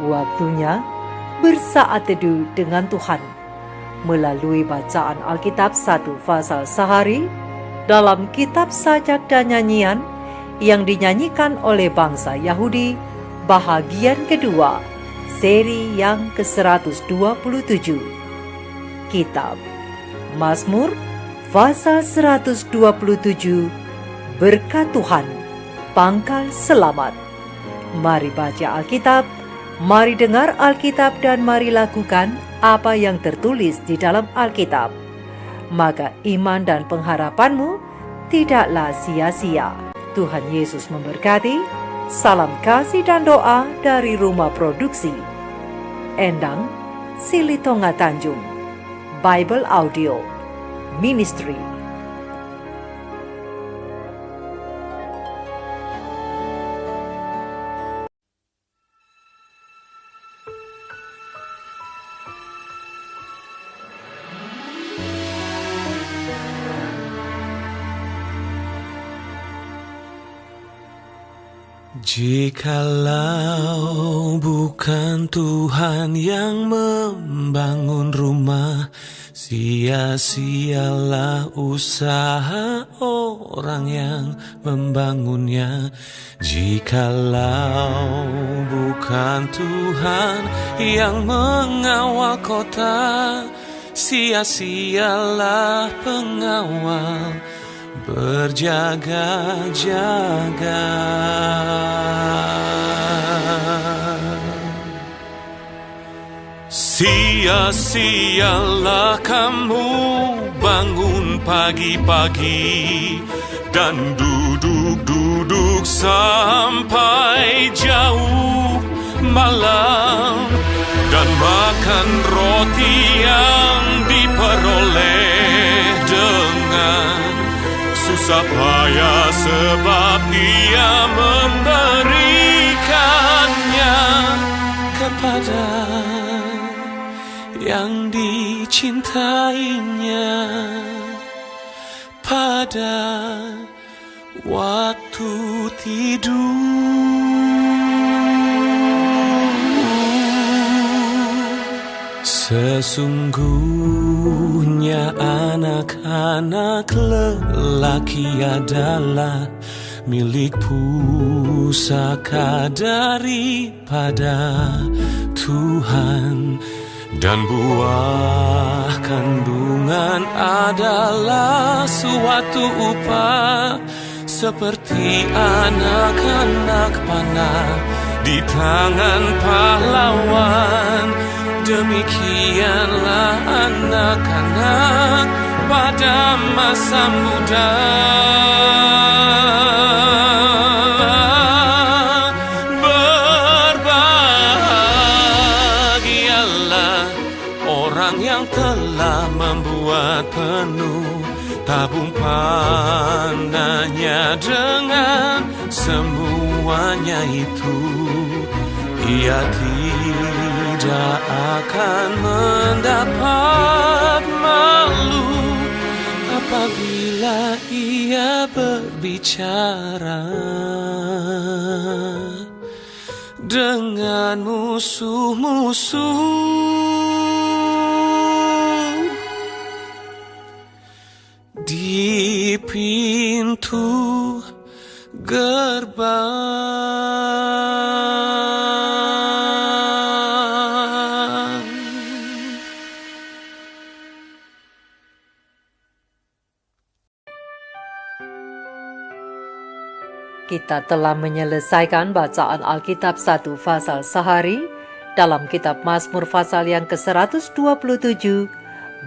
Waktunya bersaat teduh dengan Tuhan melalui bacaan Alkitab 1 Fasal sehari dalam kitab sajak dan nyanyian yang dinyanyikan oleh bangsa Yahudi bahagian kedua seri yang ke-127. Kitab Mazmur Fasal 127, Berkat Tuhan, Pangkal Selamat. Mari baca Alkitab, mari dengar Alkitab, dan mari lakukan apa yang tertulis di dalam Alkitab. Maka iman dan pengharapanmu tidaklah sia-sia. Tuhan Yesus memberkati. Salam kasih dan doa dari Rumah Produksi Endang, Silitonga Tanjung, Bible Audio Ministry. Jikalau bukan Tuhan yang membangun rumah, sia-sialah usaha orang yang membangunnya. Jikalau bukan Tuhan yang mengawal kota, sia-sialah pengawal berjaga-jaga. Sia-sialah kamu bangun pagi-pagi dan duduk-duduk sampai jauh malam, dan makan roti yang diperoleh dengan susah payah, sebab Dia memberikannya kepada yang dicintainya pada waktu tidur. Sesungguhnya anak-anak lelaki adalah milik pusaka daripada Tuhan, dan buah kandungan adalah suatu upah, seperti anak-anak panah di tangan pahlawan. Demikianlah anak-anak pada masa muda. Berbahagialah orang yang telah membuat penuh tabung panahnya dengan semuanya itu. Ia tidak akan mendapat malu apabila ia berbicara dengan musuh-musuh di pintu gerbang. Kita telah menyelesaikan bacaan Alkitab 1 Fasal sehari dalam kitab Mazmur Fasal yang ke-127,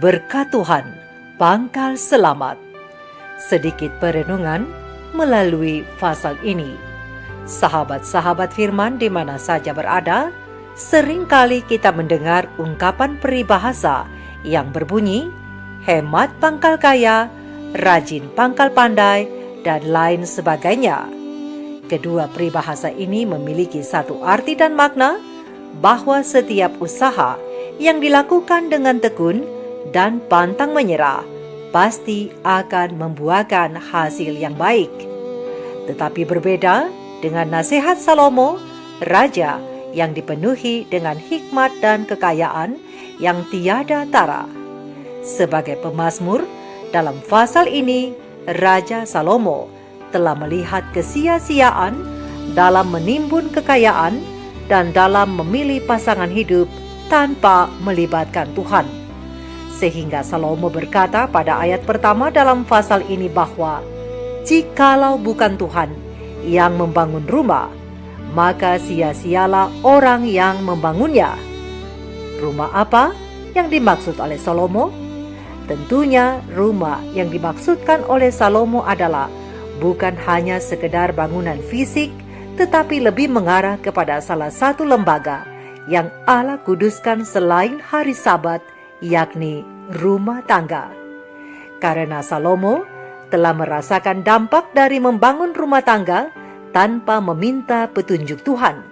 Berkat Tuhan, Pangkal Selamat. Sedikit perenungan melalui fasal ini. Sahabat-sahabat firman di mana saja berada, seringkali kita mendengar ungkapan peribahasa yang berbunyi, hemat pangkal kaya, rajin pangkal pandai, dan lain sebagainya. Kedua peribahasa ini memiliki satu arti dan makna, bahwa setiap usaha yang dilakukan dengan tekun dan pantang menyerah pasti akan membuahkan hasil yang baik. Tetapi berbeda dengan nasihat Salomo, raja yang dipenuhi dengan hikmat dan kekayaan yang tiada tara. Sebagai pemazmur, dalam pasal ini Raja Salomo telah melihat kesia-siaan dalam menimbun kekayaan dan dalam memilih pasangan hidup tanpa melibatkan Tuhan. Sehingga Salomo berkata pada ayat pertama dalam pasal ini bahwa jikalau bukan Tuhan yang membangun rumah, maka sia-sialah orang yang membangunnya. Rumah apa yang dimaksud oleh Salomo? Tentunya rumah yang dimaksudkan oleh Salomo adalah bukan hanya sekedar bangunan fisik, tetapi lebih mengarah kepada salah satu lembaga yang Allah kuduskan selain hari Sabat, yakni rumah tangga. Karena Salomo telah merasakan dampak dari membangun rumah tangga tanpa meminta petunjuk Tuhan.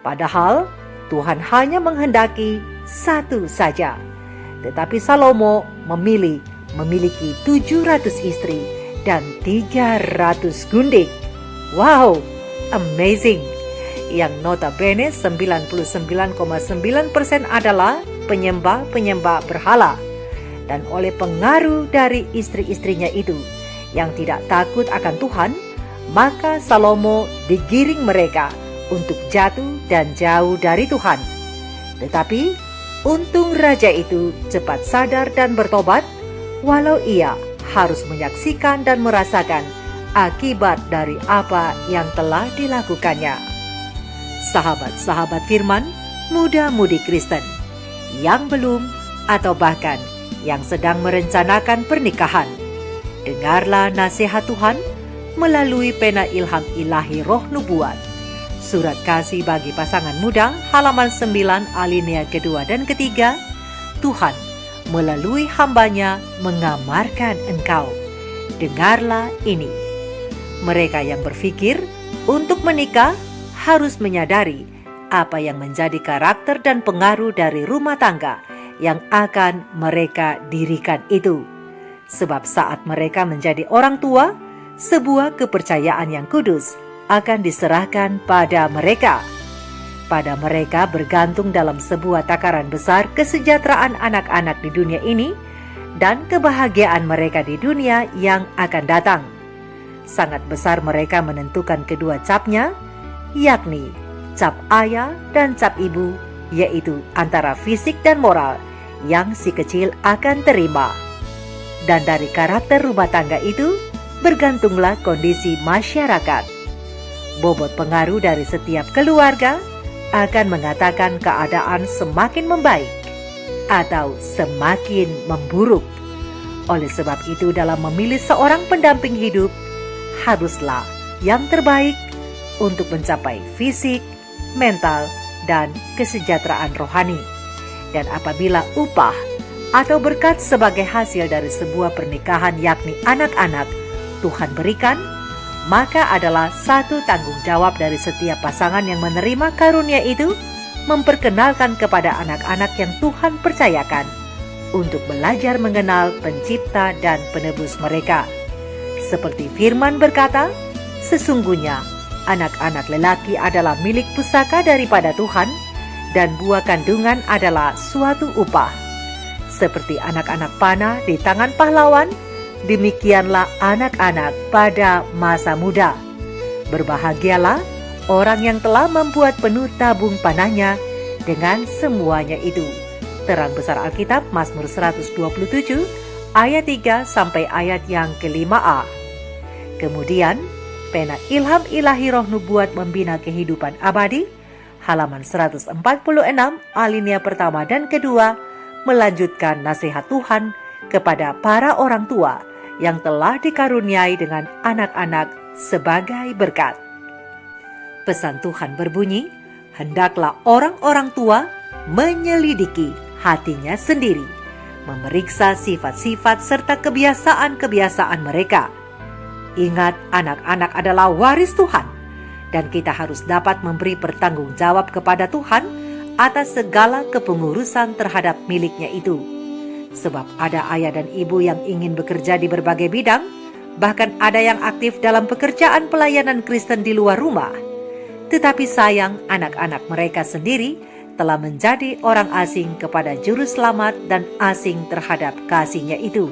Padahal Tuhan hanya menghendaki satu saja. Tetapi Salomo memiliki 700 istri dan 300 gundik. Wow, amazing! Yang notabene 99,9% adalah penyembah berhala. Dan oleh pengaruh dari istri-istrinya itu yang tidak takut akan Tuhan, maka Salomo digiring mereka untuk jatuh dan jauh dari Tuhan. Tetapi untung raja itu cepat sadar dan bertobat, walau ia harus menyaksikan dan merasakan akibat dari apa yang telah dilakukannya. Sahabat-sahabat firman, muda-mudi Kristen yang belum atau bahkan yang sedang merencanakan pernikahan, dengarlah nasihat Tuhan melalui pena ilham ilahi roh nubuat. Surat kasih bagi pasangan muda, halaman 9 alinea kedua dan ketiga. Tuhan melalui hambanya mengamarkan engkau. Dengarlah ini. Mereka yang berpikir untuk menikah harus menyadari apa yang menjadi karakter dan pengaruh dari rumah tangga yang akan mereka dirikan itu. Sebab saat mereka menjadi orang tua, sebuah kepercayaan yang kudus akan diserahkan pada mereka. Pada mereka bergantung dalam sebuah takaran besar kesejahteraan anak-anak di dunia ini dan kebahagiaan mereka di dunia yang akan datang. Sangat besar mereka menentukan kedua capnya, yakni cap ayah dan cap ibu, yaitu antara fisik dan moral yang si kecil akan terima. Dan dari karakter rumah tangga itu bergantunglah kondisi masyarakat. Bobot pengaruh dari setiap keluarga akan mengatakan keadaan semakin membaik atau semakin memburuk. Oleh sebab itu dalam memilih seorang pendamping hidup, haruslah yang terbaik untuk mencapai fisik, mental, dan kesejahteraan rohani. Dan apabila upah atau berkat sebagai hasil dari sebuah pernikahan yakni anak-anak Tuhan berikan, maka adalah satu tanggung jawab dari setiap pasangan yang menerima karunia itu memperkenalkan kepada anak-anak yang Tuhan percayakan untuk belajar mengenal Pencipta dan Penebus mereka. Seperti firman berkata, sesungguhnya anak-anak lelaki adalah milik pusaka daripada Tuhan, dan buah kandungan adalah suatu upah. Seperti anak-anak panah di tangan pahlawan, demikianlah anak-anak pada masa muda. Berbahagialah orang yang telah membuat penuh tabung panahnya dengan semuanya itu. Terang besar Alkitab, Mazmur 127, ayat 3 sampai ayat yang ke-5a. Kemudian, pena ilham ilahi roh nubuat membina kehidupan abadi, halaman 146, alinea pertama dan kedua, melanjutkan nasihat Tuhan kepada para orang tua yang telah dikaruniai dengan anak-anak sebagai berkat. Pesan Tuhan berbunyi, hendaklah orang-orang tua menyelidiki hatinya sendiri, memeriksa sifat-sifat serta kebiasaan-kebiasaan mereka. Ingat, anak-anak adalah waris Tuhan, dan kita harus dapat memberi pertanggungjawab kepada Tuhan atas segala kepengurusan terhadap miliknya itu. Sebab ada ayah dan ibu yang ingin bekerja di berbagai bidang, bahkan ada yang aktif dalam pekerjaan pelayanan Kristen di luar rumah. tetapi sayang anak-anak mereka sendiri telah menjadi orang asing kepada Juru Selamat dan asing terhadap kasih-Nya itu.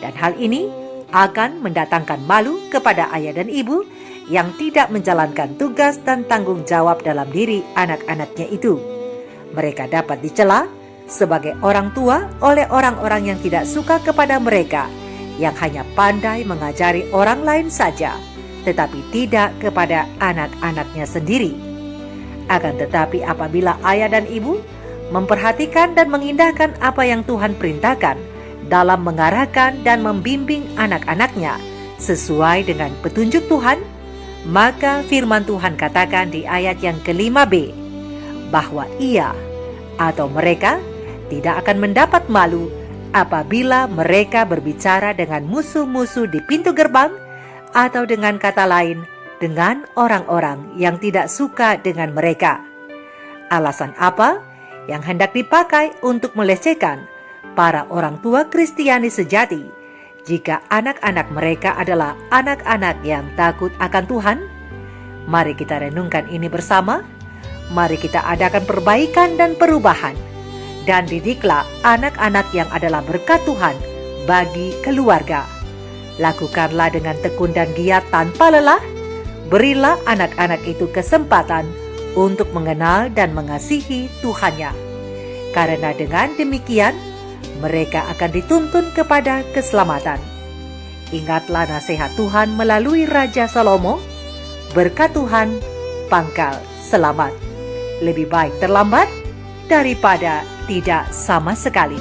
Dan hal ini akan mendatangkan malu kepada ayah dan ibu yang tidak menjalankan tugas dan tanggung jawab dalam diri anak-anaknya itu. Mereka dapat dicela sebagai orang tua oleh orang-orang yang tidak suka kepada mereka, yang hanya pandai mengajari orang lain saja, tetapi tidak kepada anak-anaknya sendiri. Akan tetapi apabila ayah dan ibu memperhatikan dan mengindahkan apa yang Tuhan perintahkan dalam mengarahkan dan membimbing anak-anaknya sesuai dengan petunjuk Tuhan, maka firman Tuhan katakan di ayat yang ke-5b, bahwa ia atau mereka tidak akan mendapat malu apabila mereka berbicara dengan musuh-musuh di pintu gerbang, atau dengan kata lain, dengan orang-orang yang tidak suka dengan mereka. Alasan apa yang hendak dipakai untuk melecehkan para orang tua Kristiani sejati, jika anak-anak mereka adalah anak-anak yang takut akan Tuhan? Mari kita renungkan ini bersama. Mari kita adakan perbaikan dan perubahan, dan didiklah anak-anak yang adalah berkat Tuhan bagi keluarga. Lakukanlah dengan tekun dan giat tanpa lelah. Berilah anak-anak itu kesempatan untuk mengenal dan mengasihi Tuhannya. Karena dengan demikian, mereka akan dituntun kepada keselamatan. Ingatlah nasihat Tuhan melalui Raja Salomo, berkat Tuhan, pangkal selamat. Lebih baik terlambat daripada tidak sama sekali.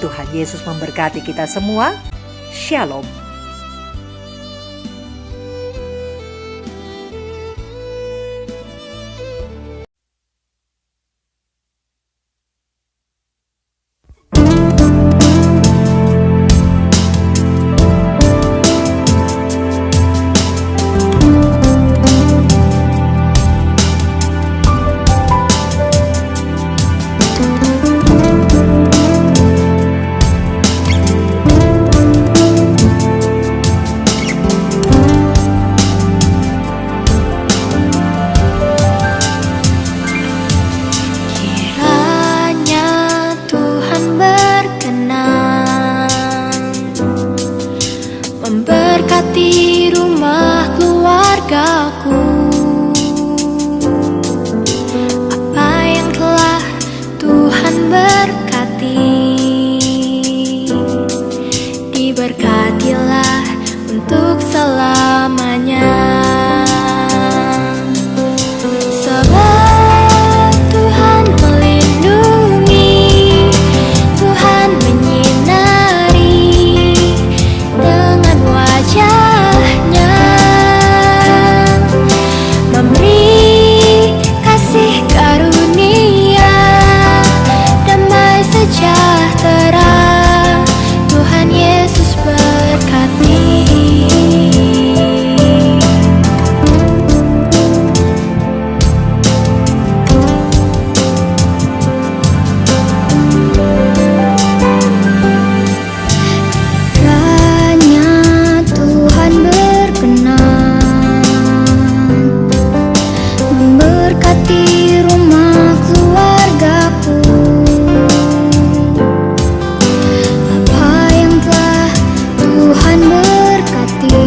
Tuhan Yesus memberkati kita semua. Shalom. Memberkati rumah keluargaku, apa yang telah Tuhan berkati, diberkatilah untuk selamanya. Sebab Tuhan melindungi, Tuhan menyinari dengan wajahnya, memberi kasih karunia, damai sejahtera. Tuhan Yesus berkati. Kiranya Tuhan berkenan memberkati rumah keluargaku, apa yang telah Tuhan berkati,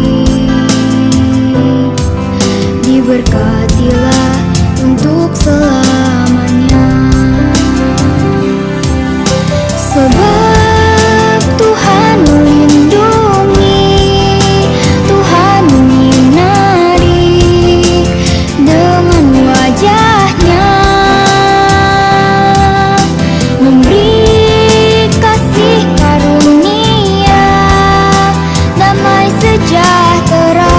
diberkatilah untuk selamanya. Sebab Tuhan melindungi, Tuhan menyinari dengan wajahnya, memberi kasih karunia, damai sejahtera.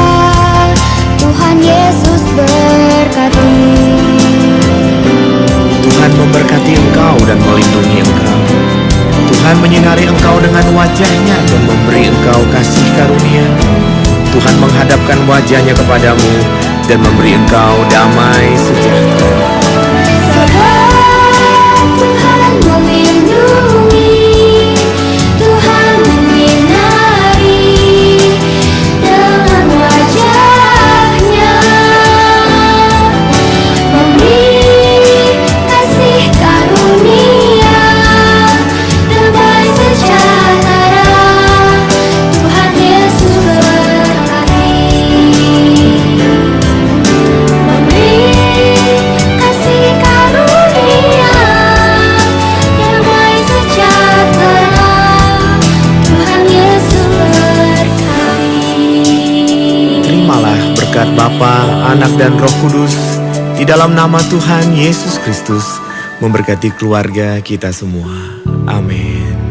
Tuhan Yesus berkati. Tuhan memberkati engkau dan melindungi engkau. Tuhan menyinari engkau dengan wajah-Nya dan memberi engkau kasih karunia. Tuhan menghadapkan wajah-Nya kepadamu dan memberi engkau damai sejahtera. Sebab Tuhan melindungi, Tuhan menyinari dengan wajah-Nya, Bapa, Anak, dan Roh Kudus, di dalam nama Tuhan Yesus Kristus, memberkati keluarga kita semua. Amin.